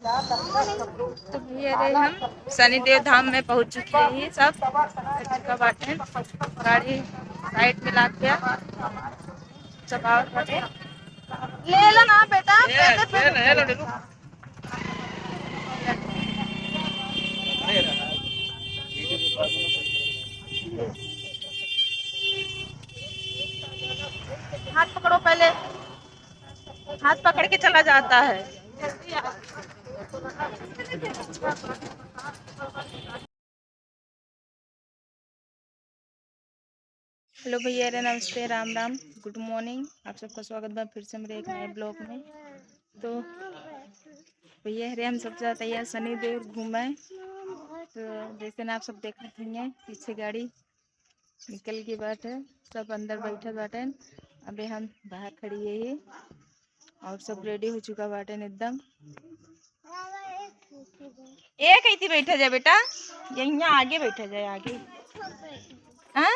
तो भैया रे हम शनिदेव धाम में पहुंच चुके हैं। सब चुका बाटे गाड़ी साइड में लाग गया सब और बाटे। ले लो ना बेटा हाथ पकड़ो, पहले हाथ पकड़ के चला जाता है। हेलो भैया रे, नमस्ते, राम राम, गुड मॉर्निंग। आप सबका स्वागत है फिर से मेरे एक नए ब्लॉग में। तो भैया रे हम सब जाते हैं शनिदेव घूमे। तो जैसे ना आप सब देख रहे हैं पीछे गाड़ी निकल की बात है, सब अंदर बैठे बाटे। अबे हम बाहर खड़ी है और सब रेडी हो चुका बाटे एकदम। एक ही बैठा जाए बेटा, यहाँ आगे बैठा जाए आगे। हाँ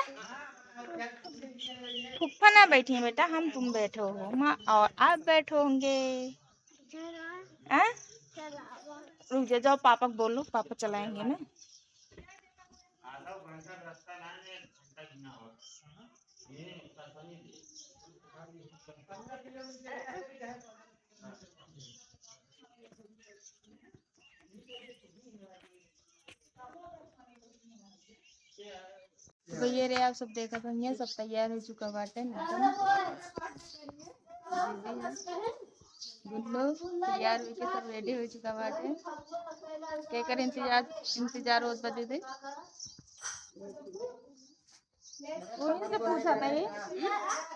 फुफ्फा ना बैठी है बेटा, हम तुम बैठो हो माँ और आप बैठो होंगे। रुक जा, जाओ पापा को बोलो, पापा चलाएंगे ना। भैया रे आप सब देखा तो सब तैयार हो चुका बाटे एकदम। गुल्लू तैयार होके सब रेडी हो चुका बाटे। केकर इंतजार होत बा दीदी। उन्हीं से पूछा था ये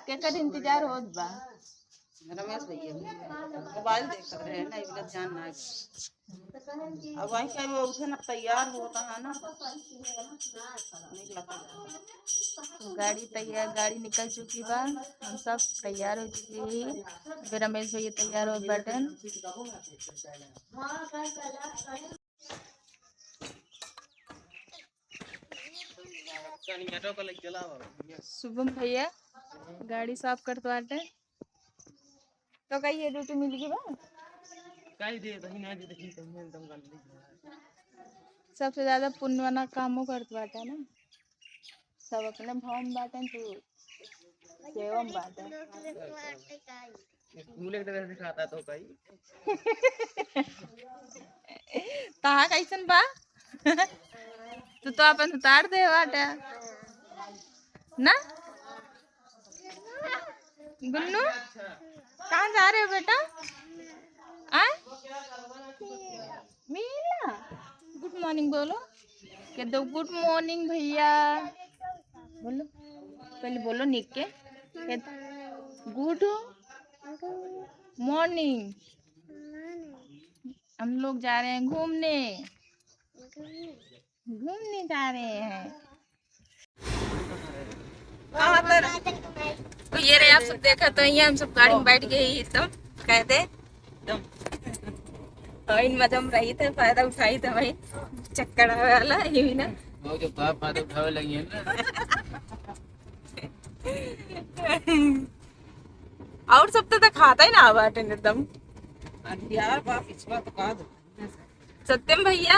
केकर इंतजार होत बा। रमेश भैया मोबाइल देख रहे हैं ना, इसलिए ध्यान ना। अब वही क्या वो उठे ना तैयार होता है ना, गाड़ी तैयार, गाड़ी निकल चुकी बा, हम सब तैयार हो चुके हैं। फिर रमेश भैया तैयार हो बैठे। शुभम भैया गाड़ी साफ करते बाटे। तो कहीं ड्यूटी मिल गई बा। सबसे ज्यादा पुण्य वाला कामों करते बाटे ना, सब अपने भाव में बाटे तो सेवा में बाटे। खाता तो कहीं कहा कैसन बा तो अपन उतार दे बाटे ना। गुन्नू कहाँ जा रहे हो बेटा? मीना गुड मॉर्निंग बोलो, कह दो गुड मॉर्निंग भैया बोलो, पहले बोलो निक के गुड मॉर्निंग। हम लोग जा रहे हैं घूमने, घूमने जा रहे हैं। तो ये रहे आप सब देखा तो ये हम सब गाड़ी में बैठ गए एकदम कहते इन मजा में रही थे, फायदा उठाई थे भाई चक्कर वाला ये भी ना। वो जो फायदा उठावे लगी है ना। और सब तो खाता ही ना बाटे एकदम यार बाप इस बात तो कहा दो सत्यम भैया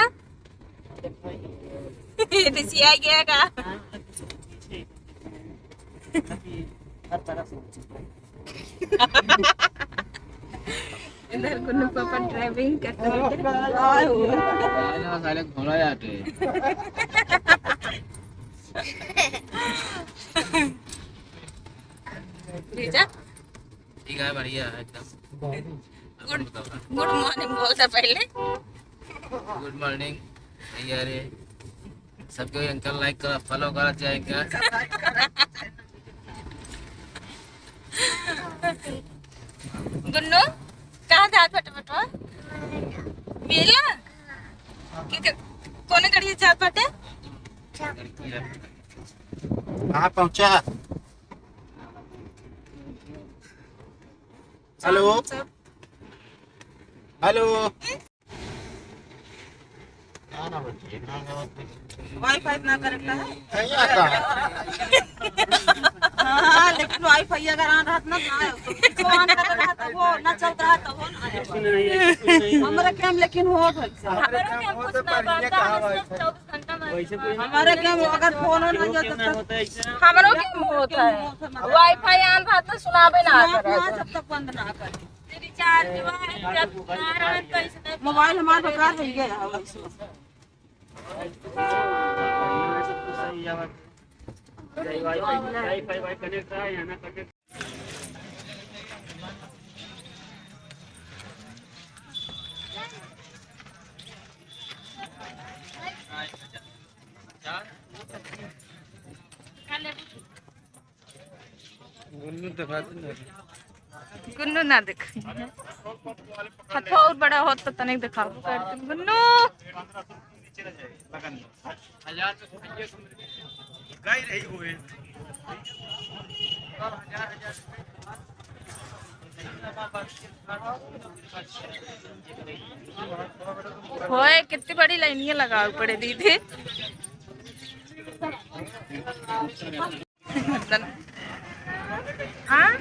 ऋषिया गया का हर तरह से इधर गुन्नू पापा ड्राइविंग करते साले घोड़ा जाते ठीक है, बढ़िया एकदम। गुड मॉर्निंग बोलता पहले। गुड मॉर्निंग भैया रे, सबके अंकल लाइक करा, फॉलो करा जाएगा। गुन्नू कहाँ थे? हाथ बटवा मिला कौन गाड़ी से हाथ बटे कहाँ पहुँचा? हेलो हेलो वाईफाई ना करेक्ट है नहीं आता। हाँ लेकिन वाईफाई अगर आन रहत ना तो आन रहत तो वो ना चल रहा तो वो ना हमारे काम लेकिन हो वैसा हमारे काम अगर फोन ना जाता हमरो के होता है वाईफाई ऑन रहा तो सुनाबे ना करे जब तक बंद ना करे रिचार्ज जब ना रहा कैसे मोबाइल हमारा बेकार हो गया है वैसे वाईफाई कनेक्ट है या ना कनेक्ट गुन्नू ना दिख हथवा और बड़ा होत तो तनिक दिखा गुन्नू होए कितनी बड़ी लाइनियां लगाओ पड़े दीदी हाँ